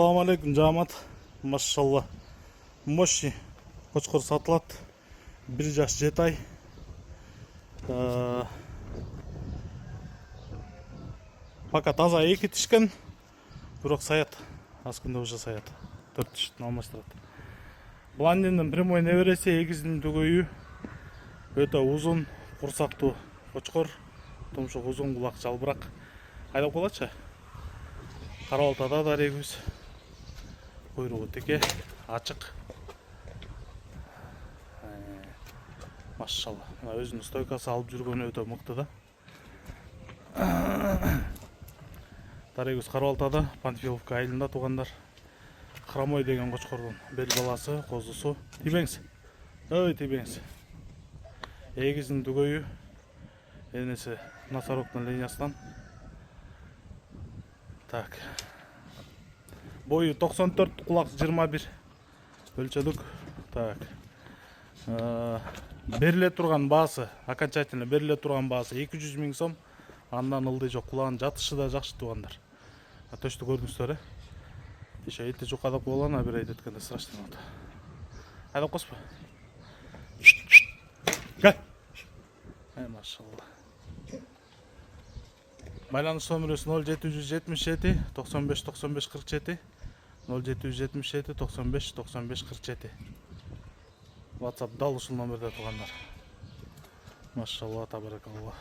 Assalamu alaikum жамат. Машалла. Мощи қошқыр сатылады. 1 жаш 7 ай. Пока таза 2 тишкен. Бирок саят. Аз күндө уже саят. 4 тиштин алмаштырат. Блондиндин прямой небереси, эгиздин түгөйү. Өтө узун, курсактуу қошқыр. Тумшук узун, кулак жалбырак. Айдап калачы. Карабалтада да регүз. Кuyruğu teke, açık. Maşallah. Özünün stoykası alıp жүргөнү өтө мыкты да. Тарегүз Карабалтада, Панфиловка айылында тугандар. Хромой деген кочкордун бел баласы, козусу. Тибеңиз. Ой, тибеңиз. Эгиздин түгөйү. Энеси носорогдун линиясынан. Так. Boyu 94, kulak 21. Өлчөдүк. Так. Бериле турган баасы, окончательно бериле турган баасы 200 000 сом. Андан ылдый жок, кулагын жатышы да жакшы тугандар. Төштү көрдүңүздөр, Еще эти жукадап болана бир айт өткөндө страшно болду. Айдап коспо. Гай. Машалла. Байланыш номерибиз 0777 95 95 47. 0777 95 95 47. WhatsApp дал ушул номерде тугандар. Машалла, табаракалла.